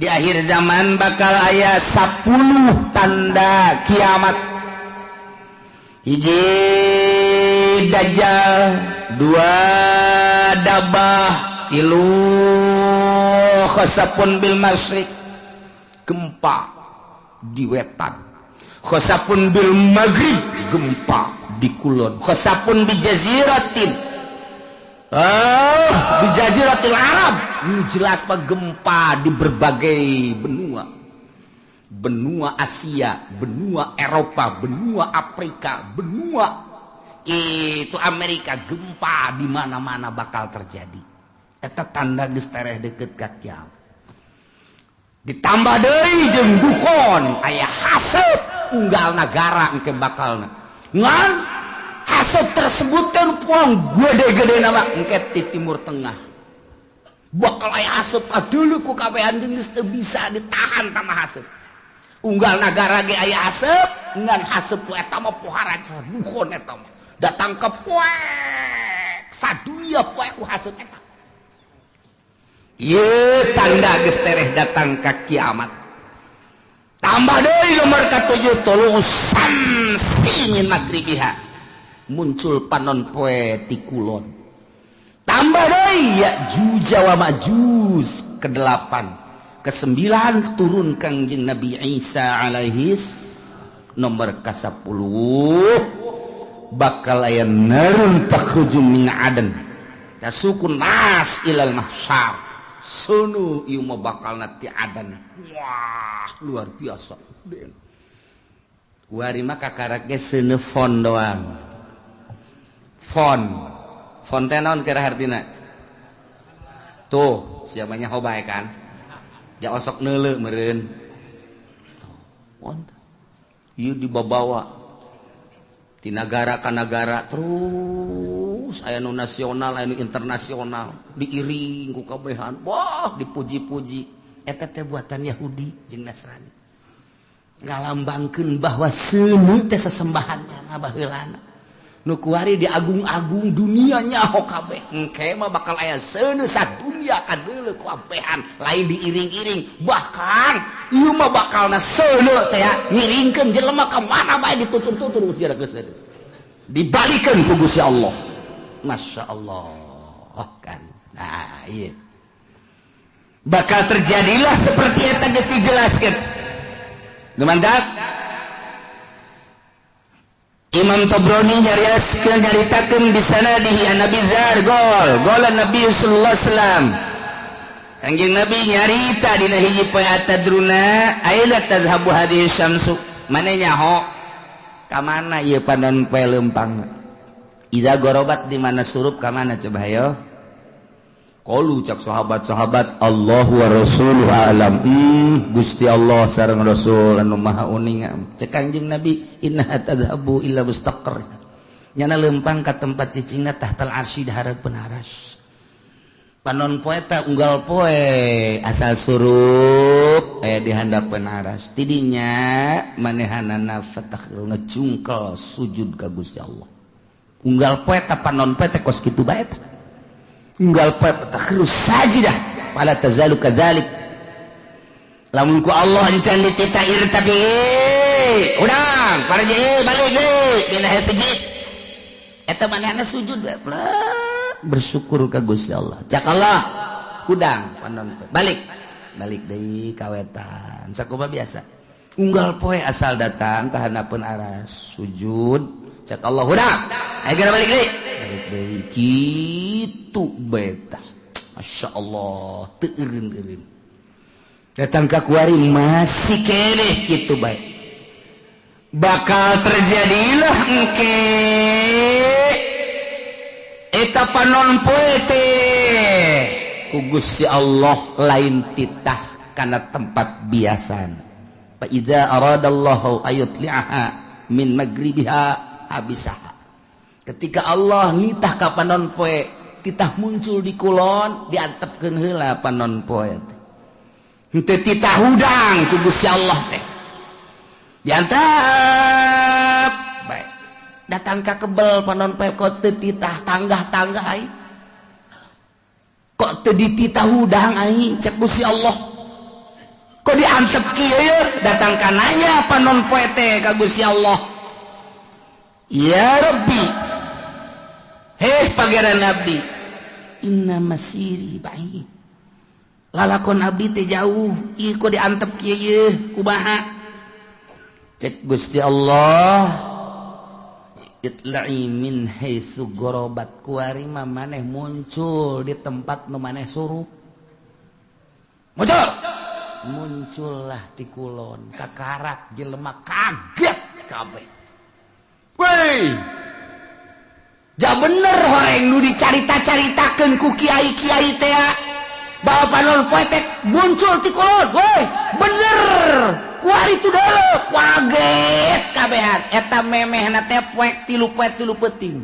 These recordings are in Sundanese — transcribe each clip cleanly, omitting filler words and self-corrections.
Di akhir zaman bakal aya 10 tanda kiamat. Hiji Dajjal, 2 Dabah, 3 khasapun bil masyriq, gempa di wetan. Khasapun bil maghrib, gempa di kulon. Khasapun bi jaziratin, di jaziratil Arab. Ini jelas pak gempa di berbagai benua. Benua Asia, benua Eropa, benua Afrika, benua itu Amerika, gempa di mana-mana bakal terjadi. Eta tanda geus tereh deukeut ka kiamat. Ditambah deui jeung dukon aya haseup unggal nagara engke bakalna. Ngan haseup tersebut teh poang gede-gede nama engke di Timur Tengah. Bakal aya haseup kadeuleu ku kabehan geus teu bisa ditahan tama haseup. Unggal nagara ge aya haseup, ngan haseup tu eta mah poharan dukon eta mah. Datang ke poek sadunia poek ku haseup eta. Ieu tanda geus tereh datang ka kiamat. Tambah deui nomor ka-7 tulu'us samsi min magribiha. Muncul panon poe ti kulon. Tambah deui Ya'juj wa Ma'juj ke-8. Ke-9 turun Kangjeng Nabi Isa alaihis. Nomor ka-10 bakal aya narun takhruju min adan. Tasukun nas ilal mahsyar. Sono ieu mah bakal ti adan. Wah, luar biasa. Kuari mah kakarak ge seuneu fon doang. Fon teh naon kira hartina? Tuh, siapanya hobay kan? Ya osok neuleu meureun. Fon. Ieu dibawa ti negara ka negara terus aya nu nasional aya nu internasional diiring ku kabehan. Wah, dipuji-puji. Eta teh buatan Yahudi jeung Nasrani. Ngalambangkeun bahwa seuneu teh sesembahanna baheulana. Nu kuari diagung-agung dunia nyaho kabeh. Engke mah bakal aya seuneu sadunia kadeuleu ku kabehan lain diiring-iring. Bahkan ieu mah bakalna seuneu teh ngiringkeun jelema ka mana bae ditutur-tutur usir geus dibalikeun ku Gusti Allah. Masya Allah kan. Nah iya bakal terjadilah seperti eta geus dijelaskeun. Lumandak Imam Tabrani nyaritakeun di sanadihi an Nabi Zar qala Nabi sallallahu alaihi wasallam. Kangjeng Nabi nyarita dina hiji poe atadruna aila tazhabu hadhihi syamsu. Mane nyaho ka mana ieu panon poe leumpang. Iza gorobat di mana surup ka mana coba hayo. Qalu cak sahabat-sahabat Allahu wa rasuluhu alam. Gusti Allah sareng Rasul anu maha uning. Cek Kangjeng Nabi inna tadhabu illa mustaqar. Nyana leumpang ka tempat cicingna tahtal arsy dihareupeun aras. Panon poe ta unggal poe asal surup aya di handapeun aras. Tidinya manehanana fatakhir ngecungkel sujud ka Gusti Allah. Unggal poe ta panon poe teh kos kitu bae ta. Unggal poe takhirus sajidah fala tazalu kadzalik. Lamun ku Allah encan dititair tapi urang parji balik deui dina hiji. Eta manehna sujud bae bersyukur ka Gusti Allah. Cak Allah kudang panon balik deui ka wetan. Sakumaha biasa. Unggal poe asal datang ka handapeun aras sujud cak Allah hudang. Ayeuna balik deui. Balik deui kitu beta. Masyaallah teu eureun-eureun. Datang ka kuari masih keneh kitu bae. Bakal terjadilah engke eta panon poe teh ku Gusti Allah lain titah kana tempat biasana. Fa idza aradallahu ayutli'aha min magribiha abisaha. Ketika Allah nitah ka panon poe titah muncul di kulon diantepkeun heula panon poe teh. Henteu titah hudang ku Gusti Allah teh. Diantep bae. Datang ka kebel panon poe kok teu titah tanggah-tanggah ai. Kok teu dititah hudang ai cek Gusti Allah. kok diantep kieu datang kanaya panon poe teh ka Gusti Allah. Ya Rabbi, pangeran abdi, inna masiri ba'id, lalakon abdi teh jauh, ieu kok diantep kieu kumaha? Cek Gusti Allah, itla'i min haitsu gorobat, kuari mah maneh muncul di tempat nu maneh surup. Muncullah ti kulon kakarak jelema kaget kabeh. Weh, ja bener horeng nu dicarita-caritakeun ku kiai-kiai teh bahwa panon poe teh muncul ti kulon. Weh, bener. Kuari itu dulu kaget kabehan eta memehna teh poek 3 peuting.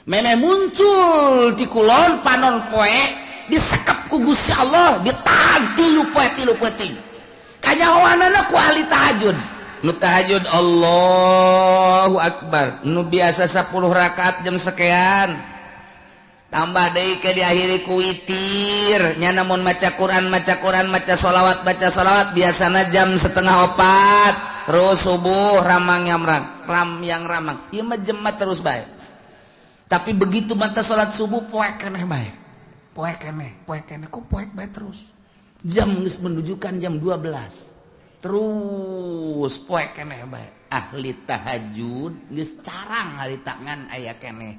Memeh muncul ti kulon panon poe disekep ku Gusti Allah, ditahan 3 peuting. Kanyahoanana ku ahli tahajud. Nu tahajud Allahu Akbar, nu biasa 10 rakaat jam sekian. Tambah deui ke diakhiri ku witir, nya namun maca Quran, maca sholawat biasana jam 3:30. Terus subuh ramang yang ramang. Ieu mah jemaat terus bae. Tapi begitu mata salat subuh poek keneh bae. Poek keneh kok poek bae terus. Jam geus menunjukkan jam 12. Terus poek keneh bae. Ahli tahajud geus carang hari tangan aya keneh.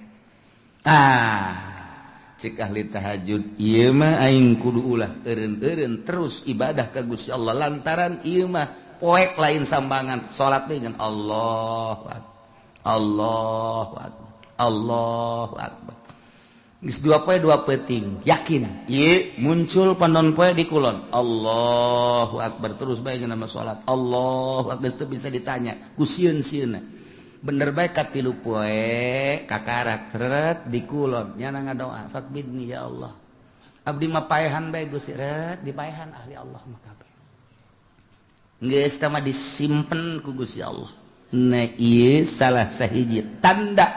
Cik ahli tahajud ieu mah aing kudu ulah eureun-eureun terus ibadah ka Gusti Allah lantaran ieu mah poek lain sambangan salat teh jeung Allahu Akbar. Allahu Akbar. Allahu Akbar. Geus 2 poe 2 peuting, yakin ieu muncul panon poe di kulon. Allahu Akbar terus bae nama salat. Allahu Akbar teu bisa ditanya ku sieun-sieunna. Bener baik ka 3 poe kakarak teret di kulon nya ngadoa fakbidni ya Allah abdi mah paehan bae Gusti ret dipaehan ahli Allah mah kabeh geus tah mah disimpen ku Gusti Allah. Nah ieu salah sahiji tanda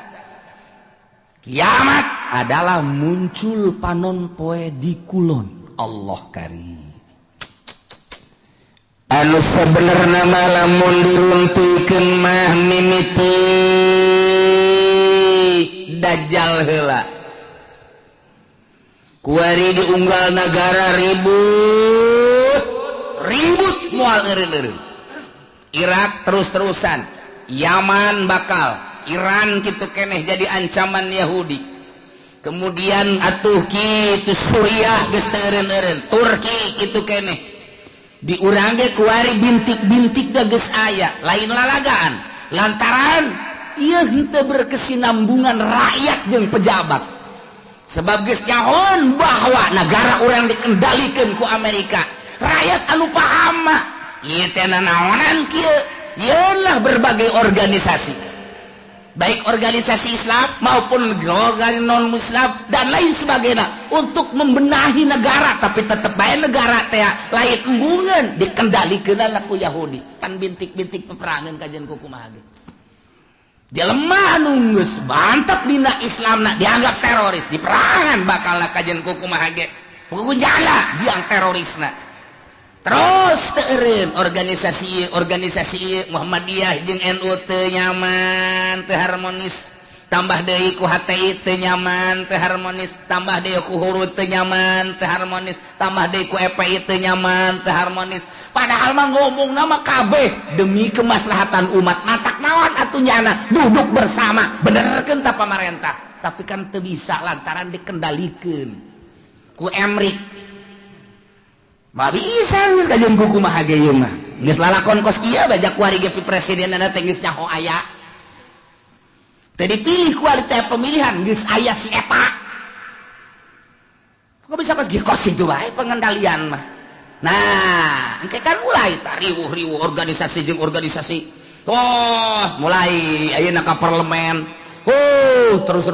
kiamat adalah muncul panon poe di kulon. Allah karim anu sebenarnya mah lamun diruntuikeun mah mimiti dajjal heula. Kuari diunggal negara ribut moal eureun-eureun. Irak terus-terusan, Yaman bakal, Iran kitu keneh jadi ancaman Yahudi. Kemudian atuh kitu Suriah geus teu eureun-eureun, Turki kitu keneh. Diurang ge kuari bintik-bintik geus aya lain lalagaan lantaran ieu henteu berkesinambungan rakyat jeung pejabat sebab geus nyahoan bahwa negara urang dikendalikeun ku Amerika rakyat anu paham mah ieu teh naonan kieu yeunlah berbagai organisasi baik organisasi Islam maupun organisasi non-Muslim dan lain sebagainya untuk membenahi negara tapi tetap bae negara teh lain embungeun dikendalikeun ku Yahudi pan bintik-bintik peperangan kajian kumaha ge jelema anu geus mantep dina Islamna dianggap teroris diperangan bakalna kajian kumaha ge punjala biang terorisna terus teureun organisasi Muhammadiyah jeung NU teu nyaman teu harmonis tambah deui ku HTI teu nyaman teu harmonis tambah deui ku Hurut teu nyaman teu harmonis tambah deui ku FPI teu nyaman teu harmonis padahal mah ngomongna mah kabeh demi kemaslahatan umat matak naon atuh nyana duduk bersama benerkeun ta pamarentah tapi kan teu bisa lantaran dikendalikeun ku Emrik. Mah bisa geus kajian kumaha ge ieu mah. Geus lalakon kos kieu bajak kuari ge presidenna teh geus nyaho aya. Teu dipilih ku ahli teh pemilihan geus aya si eta. Kok bisa kos kieu kos itu bae pengendalian mah. Nah, engke kan mulai riwuh-riwuh organisasi jeung organisasi. Tos mulai ayeuna ka parlemen. Terus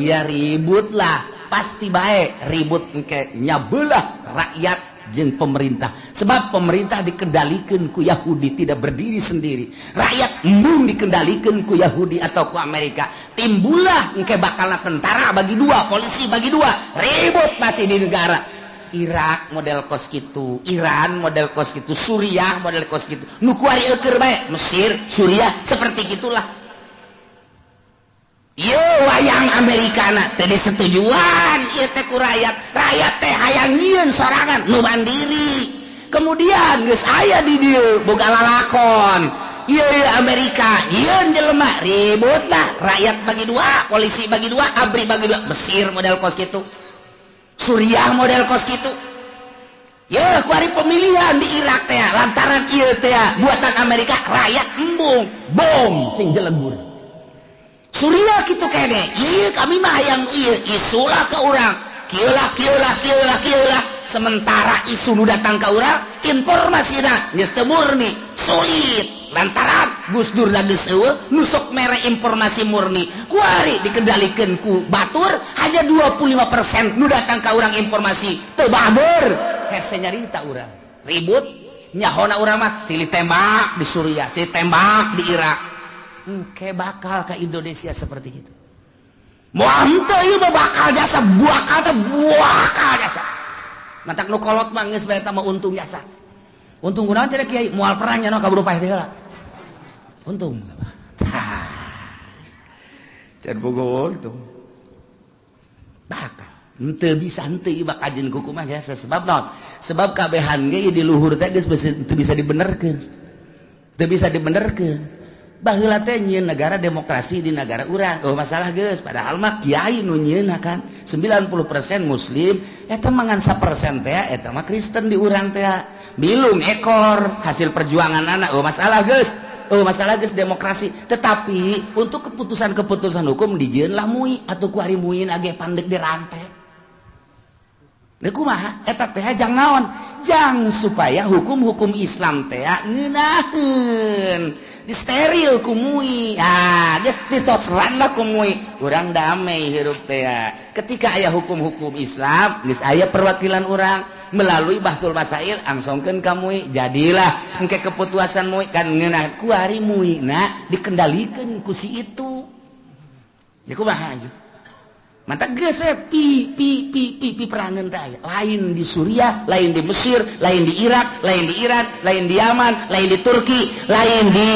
iya ribut lah. Pasti bae ribut engke nyabelah rakyat jeung pemerintah sebab pemerintah dikendalikan ku Yahudi tidak berdiri sendiri rakyat embung dikendalikan ku Yahudi atau ku Amerika timbullah engke bakalna tentara bagi dua polisi bagi dua ribut pasti di negara Irak model kos gitu, Iran model kos gitu, Suriah model kos gitu, nu kuari eukeur bae Mesir, Suriah seperti gitulah. Ieu wayang Amerikana teh disetujuan ieu teh ku rakyat teh hayang nyieun sorangan nu mandiri. Kemudian geus aya di dieu boga lalakon. Ieu Amerika, nyieun jelema ribut lah, rakyat bagi dua, polisi bagi dua, ABRI bagi dua. Mesir model kos gitu. Suriah model kos gitu. Ya, kuari pemilihan di Irak teh lantaran ieu teh buatan Amerika, rakyat embung, bom sing jelebur. Suriah kitu kene. Ieu kami mah hayang ieu isulah ke urang. Kieu lah. Sementara isu nu datang ka urang, informasina geus teu murni, sulit. Lantaran Gus Dur lagi seueuh nusok mere informasi murni kuari dikendalikeun ku batur hanya 25% nu datang ka urang informasi teu baber hese nyarita urang ribut nyahona urang mah silih tembak di Suriah silih tembak di Irak engke bakal ka Indonesia seperti itu moal henteu ieu mah bakal jasa buakal jasa matak nu kolot mah geus bae eta mah untung jasa. Untung kunaon cenah Kiai moal perang nya no kaburu paeh teh heula. Untung. Can boga untung. Bakal henteu bisa henteu ieu bakajeun ku kumaha biasa sebab naon? Sebab kabehan ge di luhur teh geus teu bisa dibenerkeun. Teu bisa dibenerkeun. Baheula teh nyieun negara demokrasi di negara urang. Oh masalah geus padahal mah kiai nu nyieunna kan 90% muslim eta mangan 1% teh eta mah Kristen di urang teh. Bilung ekor hasil perjuangan anak masalah guys demokrasi tetapi untuk keputusan hukum dijieun lah mui atau kuari muin age pandek dirantai kumaha eta teh jang naon jang supaya hukum Islam teh ngeunaheun disteril ku mui geus ditosran lah ku mui urang damai hirup teh ketika aya hukum Islam geus aya perwakilan urang melalui bahsul masail angsongkeun ka mui jadilah engke keputusan mui kan ngeunah kuari muina dikendalikeun ku si itu ya kumaha aju mantap geus we perangan teh lain di Suriah lain di Mesir lain di Irak lain di Iran lain di Yaman lain di Turki lain di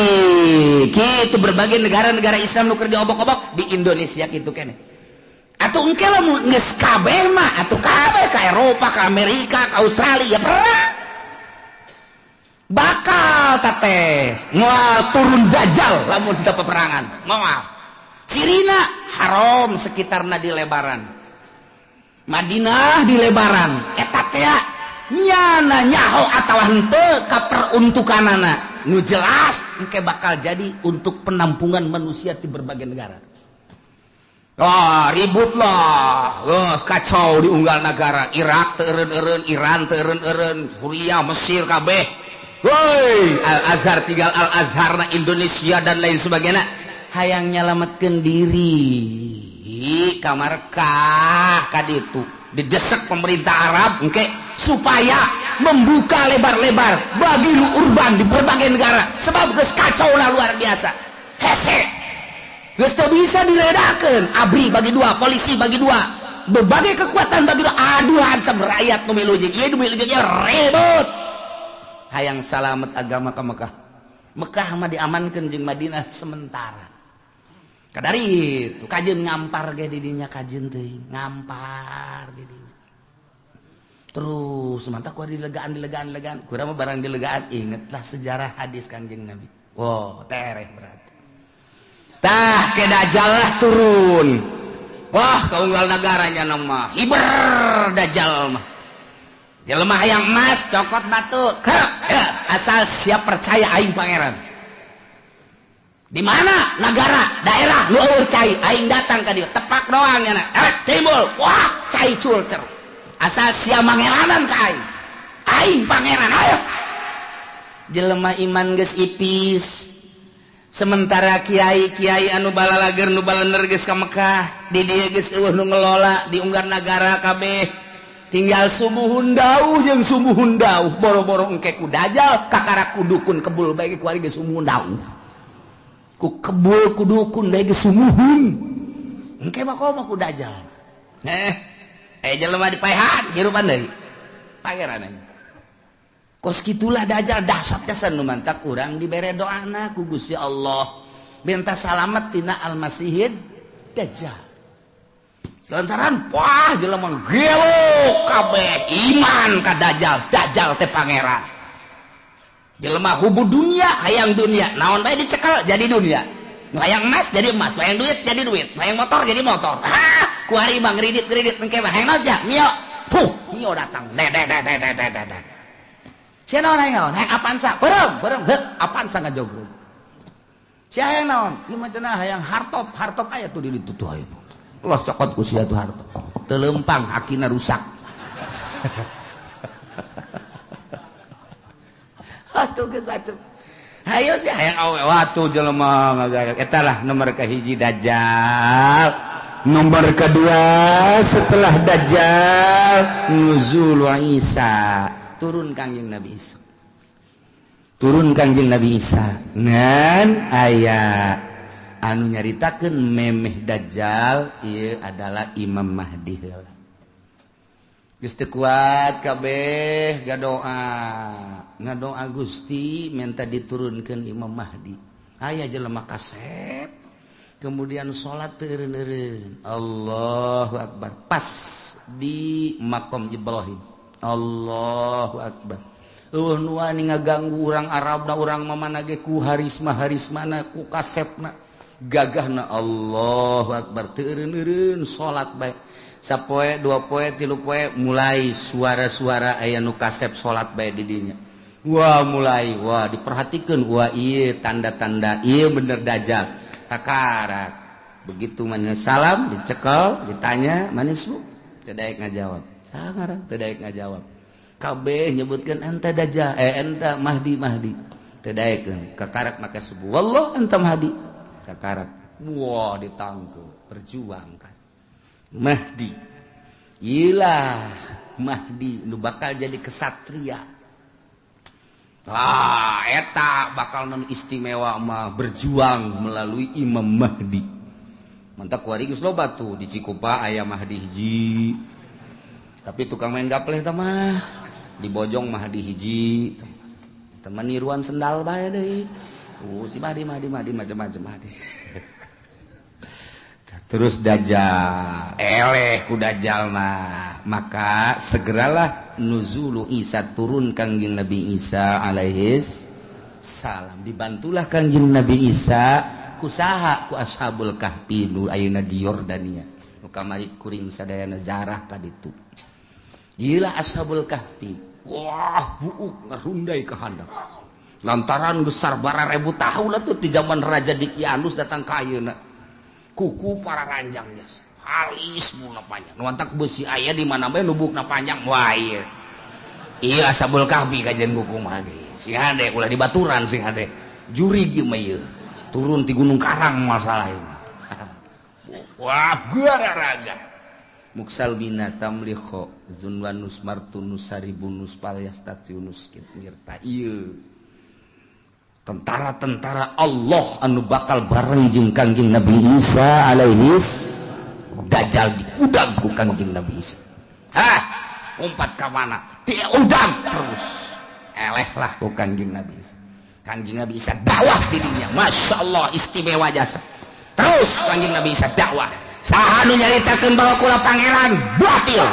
kitu berbagai negara-negara Islam nu keur diobok-obok di Indonesia kitu keneh atau engke lamun geus kabeh mah atuh kabeh ka Eropa ka Amerika ka Australia perang bakal teh moal turun dajjal lamun teu peperangan moal cirina haram sekitarna di lebaran Madinah di lebaran eta teh nyana nyaho atawa henteu ka peruntukanana nu jelas engke bakal jadi untuk penampungan manusia di berbagai negara. Ribut lah kacau di unggal negara Irak teureun-eureun Iran teureun-eureun Suriah Mesir kabeh woi Al-Azhar tinggal Al-Azhar na Indonesia dan lain sebagainya hayang nyalametkeun diri kamarkah kaditu didesak pemerintah Arab engke supaya membuka lebar-lebar bagi lu urban di berbagai negara sebab geus kacau lah luar biasa hese geus teu bisa diredakeun ABRI bagi dua polisi bagi dua berbagai kekuatan bagi dua aduh hancam rakyat nu milu jeung ieu nu milu jeung ieu ribut hayang salamet agama ka Mekah mah diamankeun jeung Madinah sementara kadari itu kajeun ngampar ge di dinya kajeun teuing ngampar di dinya terus mantap ku dilegaan kurang mah barang dilegaan ingetlah sejarah hadis Kanjeng Nabi tereh berarti tah ke dajjal lah turun wah kaunggal negaranya nama hiber dajjal mah jelema hayang emas cokot batu asal siap percaya aing pangeran di mana negara daerah lu cai aing datang ka dieu tepak doang nya timbul wah cai culcer asal siap mangelanan ka aing pangeran ayo jelema iman geus ipis sementara kiai anu balalager nu balener geus ka Mekah di dieu geus eueuh nu ngelola di unggar nagara kabeh tinggal sumuhun dauh jeung sumuhun dauh boro-boro engke ku dajal kakara kudukun kebul bae ku ari geus sumuhun dauh ku kebul kudukun bae geus sumuhun engke mah komo ku dajal jelema dipaehan hirupan deui pangeran kos gitulah Dajjal dahsyatnya sanu mantak urang dibere doana ku Gusti Allah minta salamet tina al-masihid Dajjal lantaran wah jelema gelo kabeh iman ka Dajjal teh pangeran jelema hubud dunia hayang dunia naon bae dicekel jadi dunia hayang emas jadi emas hayang duit jadi duit hayang motor jadi motor ku hari mah ngridit engke mah hayang naon sia mio puh mio datang sia naon hayang Avanza berem heuk Avanza ngajogrog sia hayang naon ieu mah cenah hayang hartop aya tuh di ditu tuh aya los cokot ku sia tuh hartop teu leumpang hakina rusak atuh geus bacem hayo sih hayang awe watu jelema ngagaya eta lah nomor kahiji Dajjal nomor kedua setelah Dajjal nuzul Isa turun Kangjeng Nabi Isa ngan aya anu nyaritakeun memeh Dajjal ieu adalah Imam Mahdi heula geus teu kuat kabeh ngadoa Gusti minta diturunkeun Imam Mahdi aya jelema kasep kemudian salat teureun-eureun Allahu Akbar pas di makom Ibrahim Allahu Akbar nu wani ngaganggu urang Arabna urang mamana ge ku harismana ku kasepna gagahna Allahu Akbar teureun-eureun salat bae sapoe dua poe tilu poe mulai suara-suara aya nu kasep salat bae di dinya wah mulai wah diperhatikeun wah ieu tanda-tanda ieu bener Dajjal kakarak begitu mana salam dicekel ditanya manis bu teu daek ngajawab sangarang teu daek ngajawab kabeh nyebutkeun enta Dajjal enta Mahdi teu daek kakarak make subuh wallah enta Mahdi kakarak wah ditangkeu perjuangkan Mahdi ilah Mahdi nu bakal jadi kesatria eta bakal non istimewa mah berjuang melalui Imam Mahdi mantap kuari geus loba tuh di Cikupa aya Mahdi hiji tapi tukang main gapleh teh mah di Bojong Mahdi hiji teman niruan sendal bae deui si Mahdi macam-macam Mahdi terus Dajjal eleh ku Dajjal maka segeralah nuzulu Isa turun Kangjeng Nabi Isa alaihis salam dibantulah Kangjeng Nabi Isa kusaha ku ashabul kahfi nu ayeuna di Yordania nu kamari kuring sadayana zarah ka ditu gila ashabul kahfi wah buuk ngarundai ka handap lantaran besar bara 1000 tahun atuh di zaman Raja Dikianus datang ka ayeuna kuku para ranjangnya halis muna panjang nuantak besi aya di mana bae nubukna panjang wah iya ashabul kahfi kajian kuku mah sing hade ulah dibaturan sing hade juri ge mah ieu turun ti Gunung Karang masalah ini wah gararaga muksal bina tamlikho zunwanus martunus saribunus palyastatiunus ngirta ieu tentara-tentara Allah anu bakal bareng jeung Kangjeng Nabi Isa alaihis Dajjal diudang ku Kangjeng Nabi Isa umpat ka mana dia udang terus elehlah ku Kangjeng Nabi Isa Kangjeng Nabi Isa dakwah dirinya Masya Allah istimewa jasa terus Kangjeng Nabi Isa dakwah saha nu nyaritakeun bahwa kula pangeran batil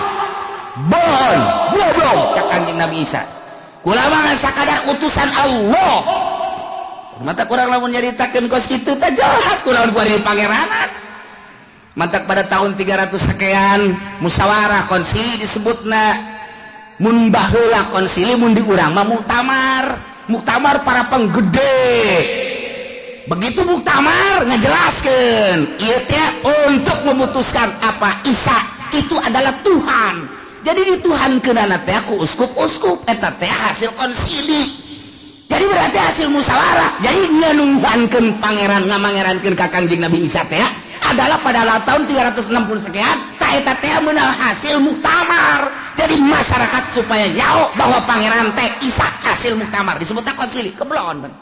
bohong goblok cak Kangjeng Nabi Isa kula mah sakadar utusan Allah mata kurang lamun nyaritakeun kos kitu teh jelas kurang kuari pangeranan mantak pada tahun 300 sekian musyawarah konsili disebutna mun baheula konsili mun di urang mah muktamar para penggede begitu muktamar ngajelaskeun ieu teh untuk memutuskan apa Isa itu adalah Tuhan jadi dituhankeunana teh ku uskup-uskup eta teh hasil konsili jadi berarti hasil musyawarah jadi ngenuhankeun pangeran ngamangerankeun ka Kangjeng Nabi Isa teh adalah pada tahun 360 sekian ta eta teh meunang hasil muktamar jadi masyarakat supaya nyaho bahwa pangeran teh Isa hasil muktamar disebutna konsili keblon kan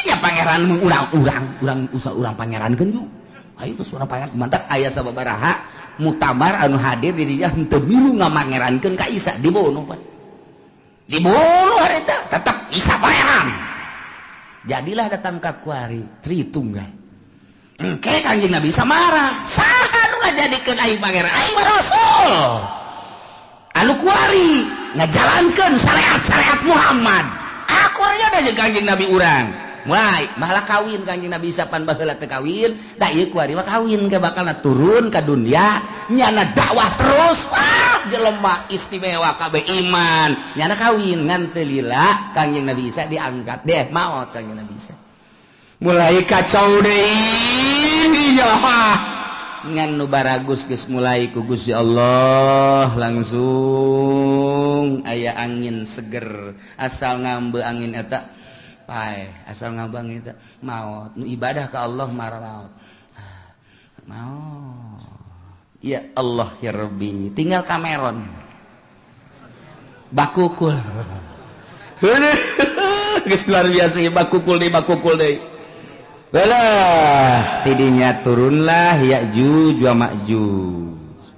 aya pangeran urang pangerankeun ju ayo geus urang pangeran mantap aya sababaraha mutamar anu hadir di dinya henteu milu ngamangerankeun ka Isa dibunuh pan. Dibunuh harita tetep Isa bayang. Jadilah datang ka kuari Tritunggal. Engke Kanjeng Nabi samarah. Saha nu ngajadikeun aing pangeran? Aing mah rasul. Anu kuari ngajalankeun syariat-syariat Muhammad. Akurnya ada jeung Kanjeng Nabi urang. Wai, malah kawin Kanjeng Nabi sapan baheula teu kawin, da ieu kuari mah kawin ke bakalna turun ka dunia, nyana dakwah terus. Wah, jelema istimewa kabeh iman. Nyana kawin ngan teu lila Kanjeng Nabi Isa diangkat deh maot Kanjeng Nabi Isa. Mulai kacau deui dinya mah. Ngan nu baragus geus mulai ku Gusti Allah langsung aya angin seger asal ngambe angin eta pae asal ngabang eta maut nu ibadah ka Allah maut ya Allah ya Rabbi tinggal Cameron bakukul geus luar biasa bakukul deui belah tidinya turunlah Ya'juj wa Ma'juj.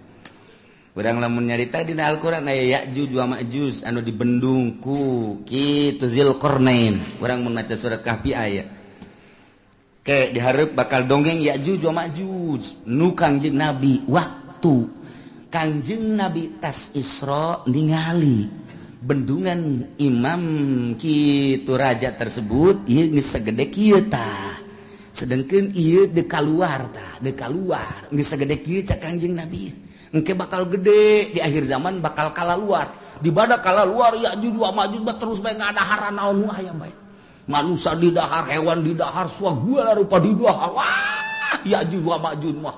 Urang lamun nyarita dina Al-Qur'an aya Ya'juj wa Ma'juj anu dibendung ku kitu Zulkarnain. Urang mun maca surat Kahfi aya. Ke dihareup bakal dongeng Ya'juj wa Ma'juj nu Kangjeng Nabi waktu Kangjeng Nabi tas Isra ningali bendungan imam kitu raja tersebut ieu geus sagede kieu tah. Sedangkan iya dekaluar nggak segede kieu cak Kanjeng Nabi engke bakal gede di akhir zaman bakal kalaluar di bada kalaluar Ya'juj wa Ma'juj terus bae ngadaharan naon nu aya bae manusia di dahar hewan di dahar suagula rupa di dahar wah Ya'juj wa Ma'juj mah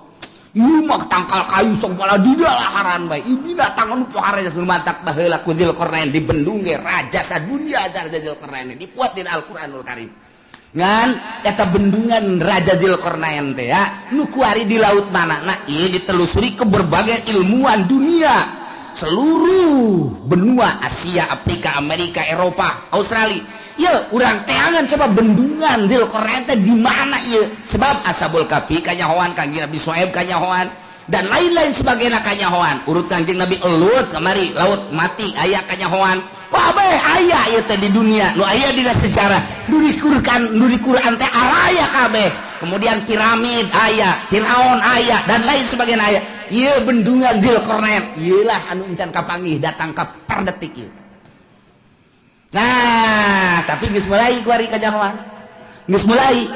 ieu mah tangkal kayu sok bala di daharan bae ieu binatang anu pohara geus mantak baheula ku Zulkarnain di bendung ge raja sadunya Raja Zulkarnain dipuat dina Al-Qur'anul Karim ngan eta bendungan Raja Zulkarnain teh ya nu kuari di laut mana nah ieu ditelusuri ke berbagai ilmuwan dunia seluruh benua Asia, Afrika, Amerika, Eropa, Australia. Ya urang teangan coba bendungan Zulkarnain teh di mana ieu sebab Ashabul Kahfi kanyahoan Kanjeng Nabi Syuaib kanyahoan dan lain-lain sebagainya kanyahoan urut Kanjeng Nabi Elut kamari laut mati aya kanyahoan kabeh aya ieu teh di dunia nu aya dina sejarah nu di Quran teh aya kabeh kemudian piramid aya Firaun aya dan lain sebagainya aya ieu bendungan Zulkarnain ieulah anu encan kapanggih datang ka perdetik ieu nah tapi geus mulai kuari kanyahoan geus mulai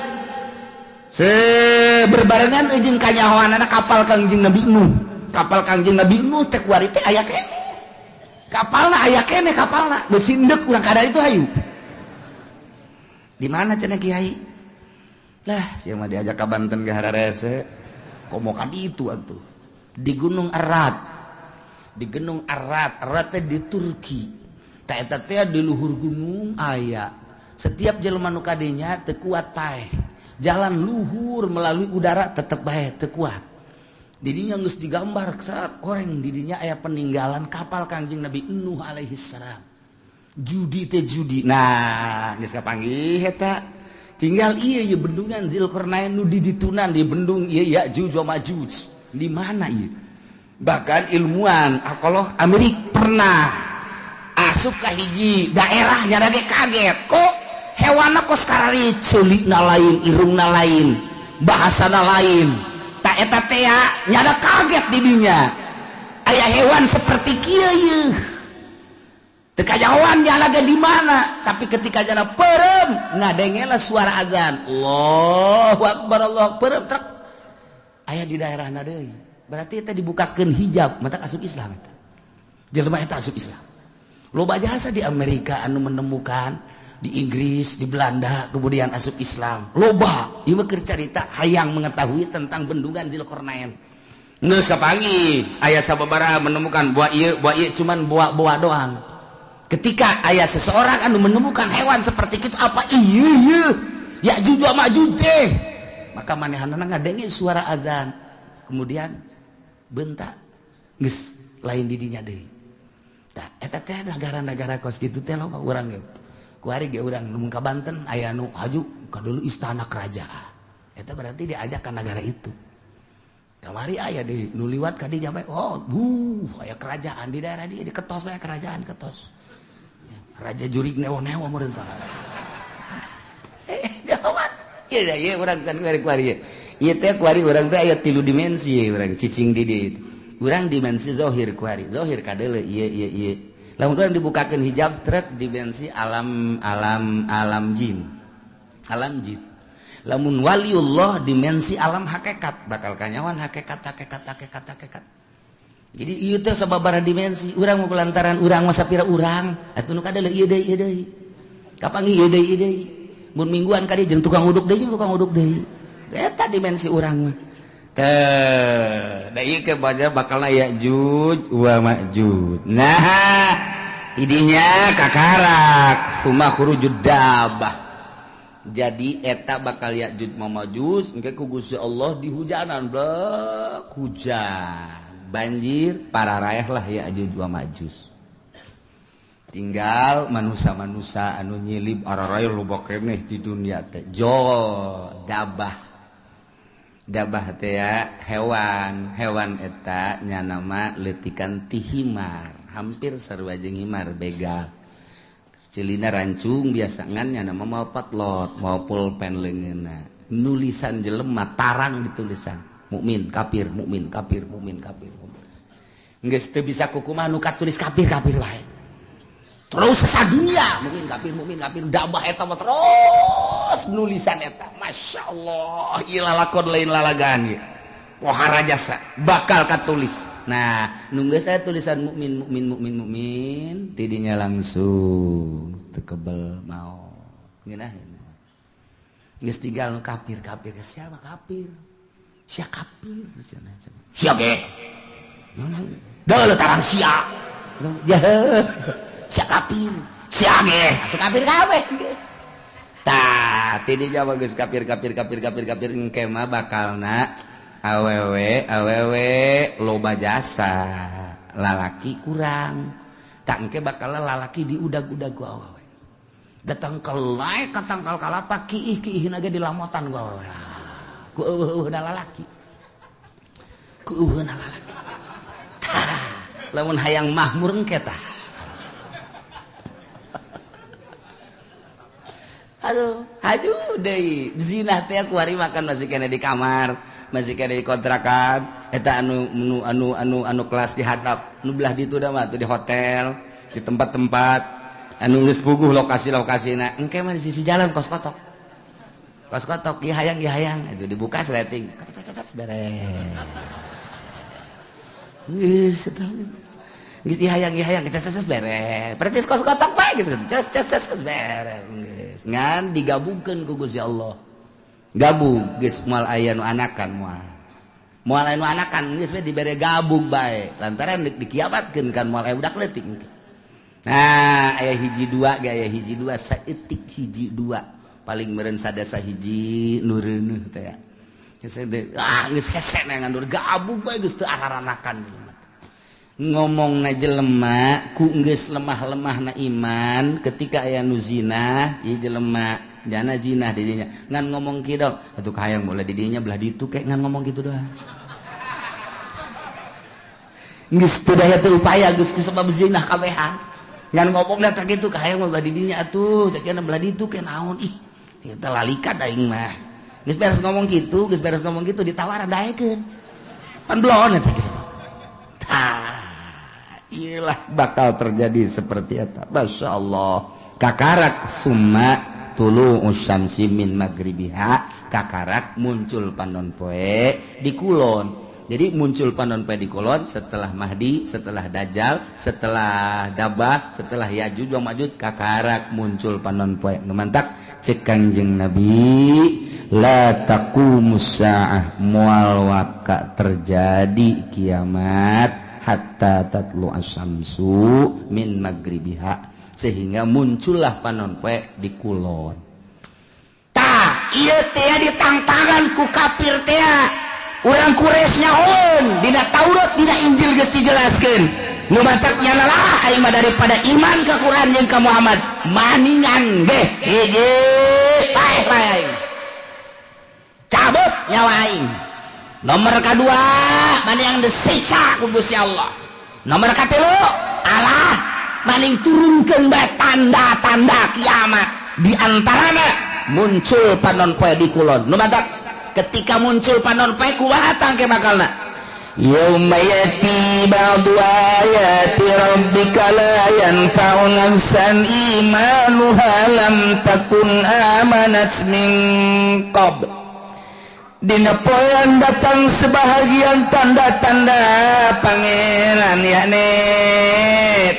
berbarengan jeung kanyahoanana kapal Kanjeng Nabi Nuh teh kuari teh aya keneh kapalna aya keneh kapalna geus sindek urang kada itu hayu di mana cenah Kiai lah sia mah diajak ka Banten ge hararese komo ka ditu atuh di Gunung Arad teh di Turki ta eta teh di luhur gunung aya setiap jelema nu kadinya teu kuat paeh jalan luhur melalui udara tetep bae teu kuat didinya geus digambar saat orang didinya aya peninggalan kapal Kanjeng Nabi Nuh alaihi salam judi nah geus kapanggih eta tinggal ieu bendungan Zulkarnain nu diditunan di bendung ieu Ya'juj wa Ma'juj di mana ieu bahkan ilmuwan alkohol Amerika pernah asup ka hiji daerah nya ge kaget kok hewanna kos karari ceulikna lain irungna lain bahasana lain tak eta teh nyada kaget di dinya aya hewan seperti kieu teu kajawan nya lagi di mana tapi ketika jana perem ngadengelah suara azan Allahu akbar trek aya di daerahna deui berarti eta dibukakeun hijab mata asup Islam eta jelema eta asup Islam loba jasa di Amerika anu menemukan di Inggris, di Belanda, kemudian asup Islam. Loba, ieu mah keur carita hayang mengetahui tentang bendungan Zulkarnain. Geus kapanggih aya sababaraha menemukan buah ieu cuman buah doang. Ketika aya seseorang anu menemukan hewan seperti itu apa ieu Ya'juj wa Ma'juj teh. Maka manehanna ngadenge suara azan. Kemudian bentak geus lain di dinya deui. Tah eta teh negara-negara kos kitu teh loba urang ge. Kuari ge urang mun ka Banten aya nu haju ka dulu istana kerajaan. Eta berarti diajak ke negara itu. kamari aya di nu liwat ka dinya bae aya kerajaan di daerah dia diketos bae kerajaan ketos raja jurig newo-newo meureun tah jawab ieu urang kan kuari ieu teh kuari urang teh aya 3 dimensi urang cicing di dieu urang dimensi zahir kuari zahir kadeule ieu lamun urang dibukakeun hijab trek dimensi alam jin lamun waliullah dimensi alam hakikat bakal kanyawan hakikat jadi ieu teh sababaraha dimensi urang mah lantaran urang mah sapira urang atuh nu kadeuleu ieu deui kapanggih ieu deui mun mingguan ka dieu jeung tukang uduk deui eta dimensi urang mah da ieu ke bakalna Ya'juj wa Ma'juj nah idinya kakarak summa khurujud dabbah jadi eta bakal Ya'juj wa Ma'juj engke ku Gusti Allah dihujanan blek hujan banjir pararaeh lah Ya'juj wa Ma'juj tinggal manusia-manusia anu nyilib ararae loba keneh di dunia teh dabah teh ya hewan eta nya nama leutikan ti himar hampir sarua jeung himar begal cilina rancung biasa ngan nya nama mau patlot mau pulpen leungeunna nulisan jelema tarang ditulisan mukmin kafir geus teu bisa kukumaha nu katulis kafir wae terus sadunya mukmin kafir dabah eta mah terus nulisan eta masyaallah ieu lalakon lain lalagaan ieu pohara jasa bakal katulis nah nu geus aya tulisan mukmin tidinya langsung teu kebel mau ngeunaheun geus tinggal nu kafir siapa kafir sia kafir sia ge deuleu tarang sia sia kafir sia ge atuh kafir kabeh tah tidinya mah geus kafir engke mah bakalna awewe loba jasa lalaki kurang tak engke bakal lalaki diudag-udag ku awewe datang kelai katangkal kalapa kiih-kiihna ge dilamotan ku awewe ku eueuhna lalaki lamun hayang mahmur engke tah aduh haju deui zina teh kuari makan masih kena di kamar masih kena di kontrakan eta anu kelas di hatap nu belah ditu da mah tuh di hotel di tempat-tempat anu geus puguh lokasi-lokasina engke mah di sisi jalan kos kotok ieu hayang itu dibuka sleting beres geus eta geus hayang beres percis kos kotok bae geus beres geus ngan digabungkeun ku Gusti Allah gabung geus moal aya nu anakan moal aya nu anakan geus we dibere gabung bae lantaran dikiamatkeun kan moal aya budak leutik nah aya hiji dua saeutik hiji dua paling meureun sadasa hiji nu reuneuh teh ya geus hese ngandur gabung bae geus teu araranakan ngomongna jelema ku geus lemah-lemahna iman ketika aya nu zina ieu jelema jana zina di dinya ngan ngomong kieu atuh hayang mulai di dinya belah ditu kek ngan ngomong kitu doang geus teu daya teu upaya geus sebab zina kabehan ngan ngomongna teh kitu hayang belah di dinya atuh ceukna belah ditu ke naon ih kita lalikan aing mah geus beres ngomong kitu ditawaran daekeun pan blon eta iyalah bakal terjadi seperti itu. Masya Allah kakarak summa tulu usyamsi min magribiha kakarak muncul panon poe di kulon jadi muncul panon poe di kulon setelah Mahdi setelah Dajjal setelah Dabah setelah Ya'juj wa Ma'juj kakarak muncul panon poe numantak cek Kangjeng Nabi la taqumus saah moal waka terjadi kiamat hatta tatlu asyamsu min magribiha sehingga muncullah panon poe di kulon tah ieu teh ditangtangan ku kafir teh urang Quraisy nyahoon dina Taurat dina Injil geus dijelaskeun nu matak nyana lah aing mah daripada iman ka Quran jeung ka Muhammad maningan ge hiji bae aing cabut nyawa aing Nomor kedua mana yang disiksa ku Gusti Allah. Nomor katilu Allah maning turunkeun bae tanda-tanda kiamat, di antarana muncul panon poe di kulon. Nu matak ketika muncul panon poe kumaha tangke bakalna yauma yati ba'du ayati rabbika la yanfa'u nafsan imanuha lam takun amanat min qabl. Dina poean datang sebahagian tanda-tanda pangeran yakni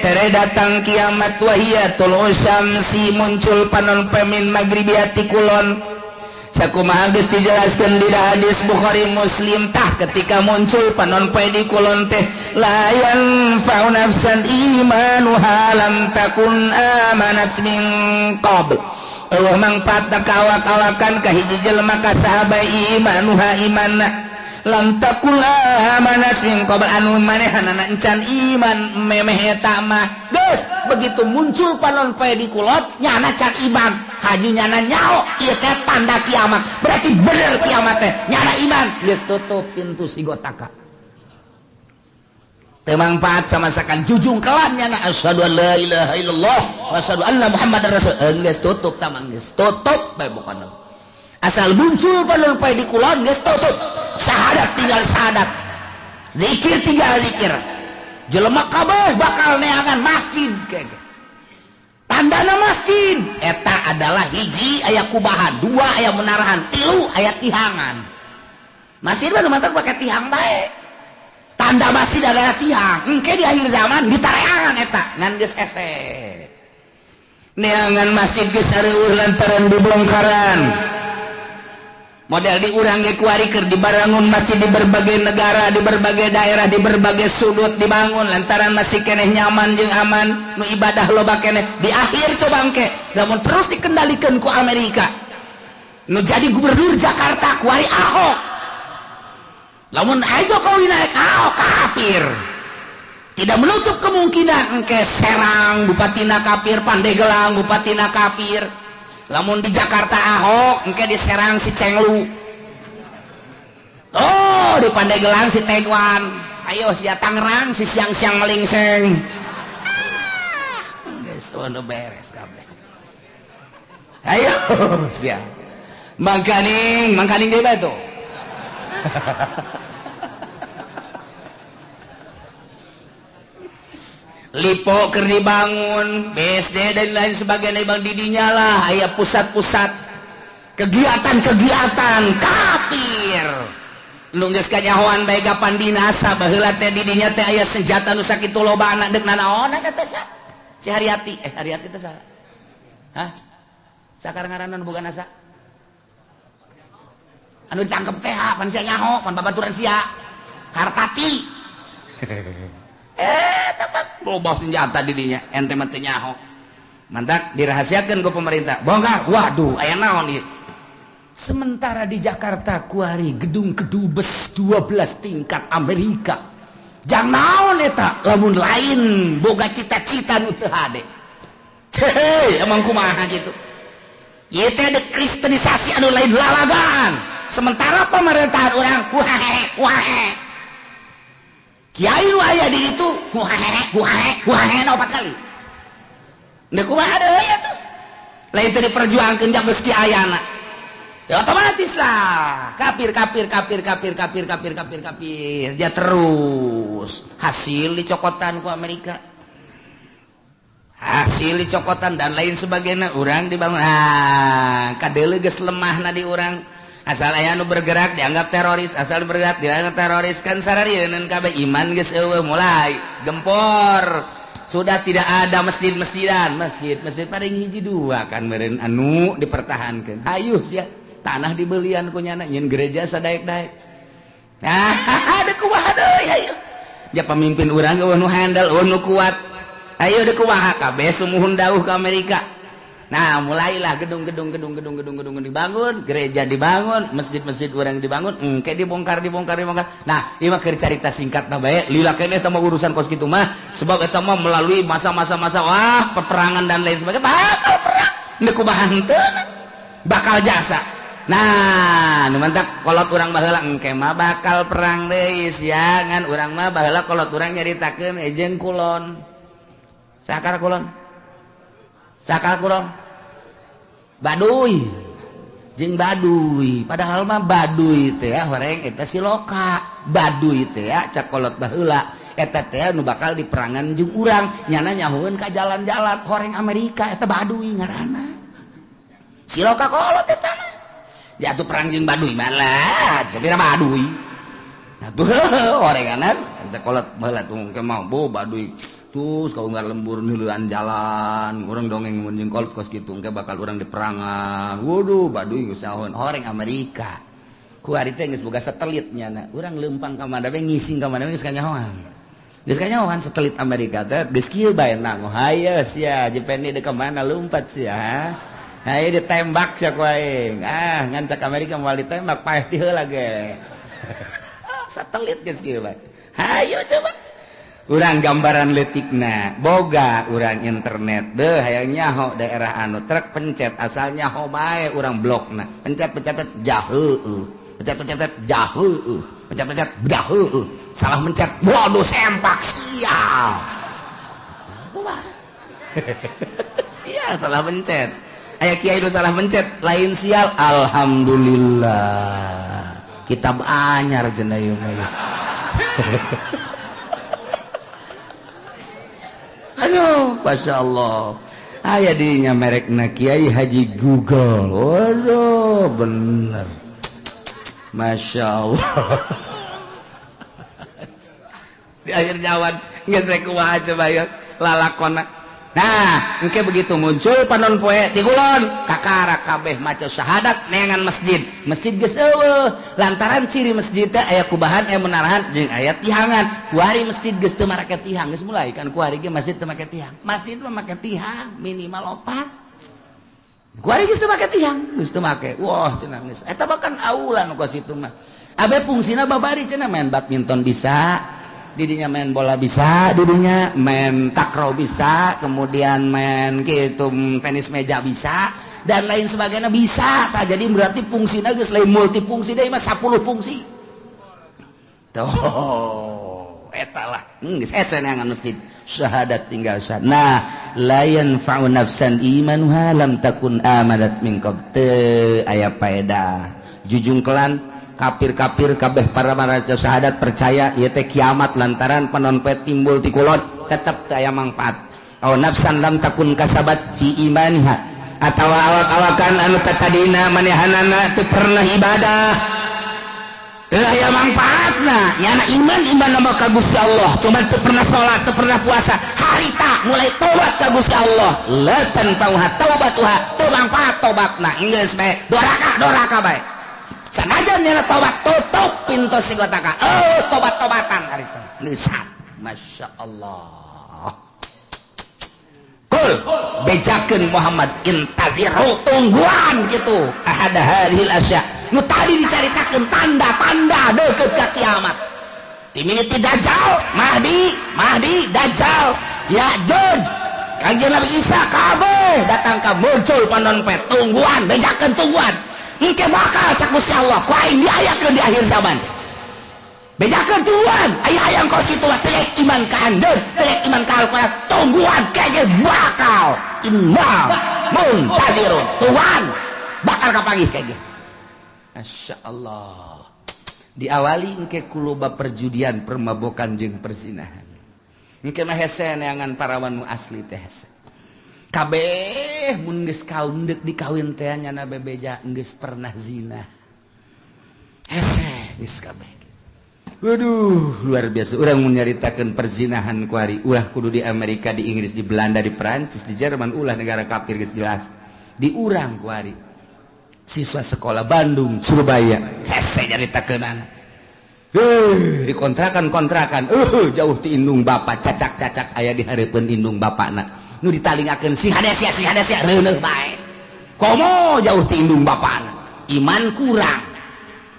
tere datang kiamat wahiyatul usyamsi muncul panon pemin maghribiati kulon. Sakumaha geus dijelaskeun di hadis Bukhari Muslim tah ketika muncul panon poe di kulon teh la yanfa'u nafsan imanuha lam takun amanat min qabl. Allah mangpaat kawak-kawakan kahiji jelema ka sahabat imanuha imanna lam takul amanat min qabl anu manehanana encan iman memeh eta mah geus begitu muncul panon poe di kulot nyana can iman haju nyana nyao ieu teh tanda kiamat berarti bener kiamat teh nyana iman geus tutup pintu si gotaka teu mangpaat sama sakan jujung kelan nyana asyhadu an la ilaha illallah wa asyhadu anna muhammadar rasul geus tutup tamang geus tutup bae bukan asal muncul panon poe di kulon geus tutup syahadat tinggal syahadat zikir tinggal zikir jelema kabeh bakal neangan masjid kege tandana masjid eta adalah hiji aya kubahan dua aya menarahan tilu aya tihangan masjid mah mantak pake tihang bae tanda masjid adalah tihang engke di akhir zaman ditareangan eta ngan geus hese neangan masjid geus areueur lantaran dibongkaran model di urang ge kuari keur dibangun masjid di berbagai negara di berbagai daerah di berbagai sudut dibangun lantaran masih keneh nyaman jeung aman nu ibadah loba keneh di akhir coba engke namun terus dikendalikan ku Amerika nu jadi gubernur Jakarta kuari Ahok lamun aya Jokowi naik Ahok kafir tidak menutup kemungkinan engke Serang bupatina kafir Pandeglang bupatina kafir lamun di Jakarta Ahok engke di Serang si Cenglu oh di Pandeglang si Tegwan ayo si Tangerang si siang-siang melingseng guys ono beres kabeh ayo sia mangkaning deui bae tuh Lipo keur dibangun BSD dan lain sebagainya bang didinya lah aya pusat-pusat kegiatan-kegiatan kafir nu geus kanyahoan bae gapan dinasa baheula teh didinya teh aya senjata nu sakitu loba anak deuk nanaon eta sa si Haryati Haryati teh saha hah sakar ngaranna nu boga nasa anu ditangkep teh pan sia nyaho pan babaturan sia Hartati tepat loba senjata didinya ente mah teu nyaho mantak dirahasiakeun ku pemerintah bongkar waduh aya naon ieu sementara di Jakarta kuari gedung kedubes 12 tingkat Amerika jang naon eta lamun lain boga cita-cita nu teu hade emang kumaha gitu ieu teh dekristenisasi anu lain lalagaan sementara pemerintahan urang wahe kiai nu aya di ditu wahe opat kali neu kumaha deui atuh lain teu diperjuangkeun jang geus kiayana ya otomatis lah kafir ya terus hasil dicokotan ku Amerika hasil dicokotan dan lain sebagainya urang dibangun kadeuleu geus lemahna di urang asal aya nu bergerak dianggap teroris asal bergerak dianggap teroris kan sararieun kabeh iman geus eueuh mulai gempor sudah tidak ada masjid-masjidan masjid paling hiji dua kan meureun anu dipertahankeun hayus ya tanah dibelian ku nyana nyeun gereja sadaek-daek ada kumaha deui hayu ya pemimpin urang eueuh nu handal eueuh nu kuat ayo deuk kumaha kabeh sumuhun dawuh ka Amerika. Nah mulailah gedung-gedung dibangun, gereja dibangun, masjid-masjid orang dibangun, engke dibongkar. Nah ini mah keur carita singkat nah bae, lila keneh eta mah urusan kos kitu mah, sebab eta mah melalui masa-masa peperangan dan lain sebagainya, bakal perang, neuk kumaha henteu, bakal jasa. Nah nu mantap kolot urang baheula engke mah bakal perang deui sia ngan urang mah baheula kolot urang nyaritakeun ejeng kulon sakar kulon baduy jeung baduy padahal mah baduy teh horeng eta siloka baduy teh cak kolot baheula eta teh nu bakal diperangan jeung urang nyana nyahoeun ka jalan-jalan horeng Amerika eta baduy ngaranna siloka kolot eta mah jatuh perang jeung baduy malah sabira baduy atuh horenganan sakolot baheula tuh ke mau bo baduy terus kaunggar lembur nuleuan jalan urang dongeng mun jeung kolot kos kitu ke bakal urang diperangan waduh baduy geus saon horeng Amerika ku ari teh geus boga satelit nyana urang leumpang ka mana we ngising ka mana we geus kanyahoan satelit Amerika teh geus kieu bae nang haye sia jepeni deuk ka mana lompat sia haye ditembak sia ku aing ngan cak Amerika moal ditembak paeh ti heula ge satelit geus kieu bae hayo coba urang gambaran leutikna boga urang internet deuh hayang nyaho daerah anu trek pencet asal nyaho bae urang blokna pencet jaheueuh pencet jaheueuh pencet jaheueuh salah mencet waduh sempak sial sial salah mencet aya kiai nu salah mencet lain sial alhamdulillah kitab anyar cenah ieu mah aduh masya Allah aya dinya merekna Kiai Haji Google waduh bener masya Allah di akhir jawan geus rek kumaha coba ya lalakonna nah engke begitu muncul panon poe ti kulon kakara kabeh maca syahadat neangan masjid geus eueuh lantaran ciri masjid teh aya kubahan aya menarahan jeung aya tihangan kuari masjid geus teu make tihang geus mulai kan kuari ge masjid teu make tihang masjid mah make tihang minimal 4 kuari geus teu make tihang geus teu make wah cenah geus eta bahkan aula nu ka situ mah abe fungsina babari cenah main badminton bisa didinya main bola bisa, didinya main takraw bisa, kemudian main gitu tenis meja bisa, dan lain sebagainya bisa. Tak jadi berarti fungsinya geus lain multifungsi deh, mas 10 fungsi. Tuh, eta lah. Geus hese neangan masjid syahadat tinggal syahadat. Nah, la yanfa'u nafsan imanuha lam takun amadat min qabl. Teu aya paedah. Jujung kelan kafir-kafir kabeh para maca syahadat percaya ieu teh kiamat lantaran panonpet timbul ti kulon tetep teu aya mangpaat. Aw nafsan lam takun kasabat fi imaniha atawa awak-awakan anu tadina manehanana teu pernah ibadah teu aya mangpaatna nyana iman nama ka Gusti Allah cuma teu pernah salat teu pernah puasa harita mulai tobat ka Gusti Allah la tanfa'uha taubatuha teu mangpaat tobatna geus bae doraka bae sanajan nyana tobat tutup pintu sigotaka tobat-tobatan hari itu lisat masya Allah kul bejakeun Muhammad intaziru tungguan gitu ahada hadhil asya nu tadi dicaritakeun tanda-tanda deukeut ka kiamat timimiti dajjal mahdi dajjal ya'juj kanjeng Nabi Isa kabeh datang ka muncul panonpet tungguan bejakeun tungguan engke bakal cak Gusti Allah ku aing diayakeun di akhir zaman bejakeun tuan aya hayang kos kitu mah teu iman ka anjeun teu iman ka Al-Qur'an tungguan kege bakal imam muntadirun tuan bakal kapanggih kege masyaallah diawali engke kuloba perjudian permabokan jeung perzinahan engke mah hese neangan parawan nu asli teh hese kabeh mun geus kaun deuk dikawin teh nyana bebeja geus pernah zina hese geus kabeh waduh luar biasa urang mun nyaritakeun perzinahan ku ari ulah kudu di Amerika di Inggris di Belanda di Perancis di Jerman ulah negara kafir geus jelas di urang ku ari siswa sekolah Bandung Surabaya hese nyaritakeunana di kontrakan jauh ti indung bapa cacak aya di hareupeun indung bapana nu ditalingakeun si hadesya reuneuh bae komo jauh ti indung bapana iman kurang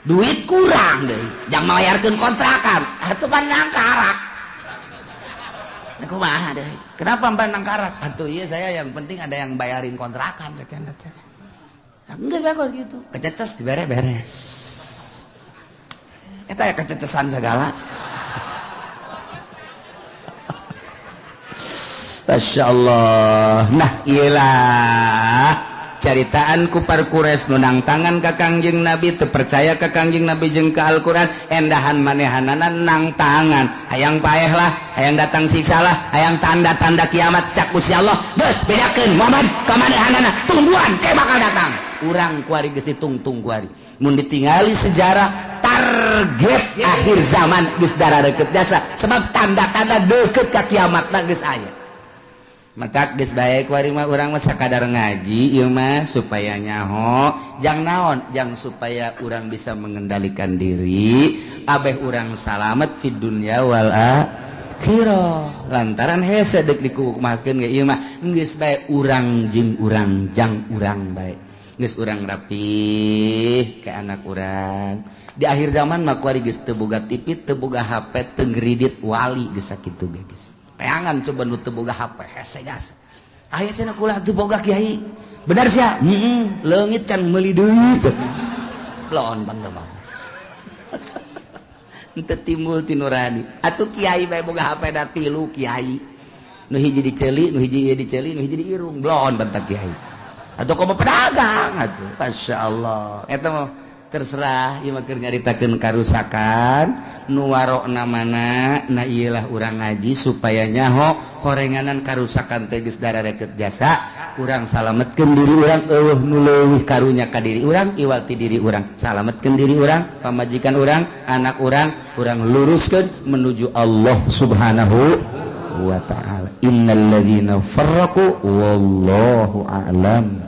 duit kurang deui jang malayarkeun kontrakan atuh pandang karak kumaha deui kenapa pandang karak atuh ieu saya yang penting ada yang bayarin kontrakan sakena teh Enggak bagus gitu. Kececes beres-beres. Eta ya kececesan segala. Masya Allah. Nah iyalah caritaan kupar kures nunang tangan ka Kangjeng Nabi terpercaya ke Kangjeng Nabi jeung ke Al-Quran endahan manehanana nang tangan hayang paeh lah hayang datang siksa lah hayang tanda-tanda kiamat cak Gusti Allah geus bedakeun Muhammad ka manehanana tungguan ke bakal datang urang kuari geus ditungtung kuari mun ditingali sejarah target akhir zaman geus dara deukeut jasa sebab tanda-tanda deukeut ka kiamatna geus aya. Matak geus bae kuari mah urang mah sakadar ngaji ieu mah supaya nyaho jang naon jang supaya urang bisa mengendalikan diri abeh urang salamet fid dunya wal akhirah lantaran hese deuk dikukumakeun ge ieu mah geus bae urang jeung urang jang urang bae geus urang rapih ke anak urang di akhir zaman mah kuari geus teu boga TV teu boga HP teu ngridit wali geus sakitu ge geus teangan coba nu teu boga HP hese gas aya cenah kula teu boga kiai bener sia leungit can meuli deui laon bangga mah henteu timbul ti nurani atuh kiai bae boga HP da 3 kiai nu hiji diceuli nu hiji diceuli nu hiji diirung laon bantah kiai atuh komo pedagang atuh masyaallah eta mah terserah ieu mah keur nyaritakeun karusakan nu warokna mana na ieu lah urang ngaji supaya nyaho horenganan karusakan teh geus darareket jasa urang salametkeun diri urang eueuh nu leuwih karunya ka diri urang iwal ti diri urang salametkeun diri urang pamajikan urang anak urang luruskeun menuju Allah Subhanahu wa taala innal ladzina farraqu wallahu a'lam.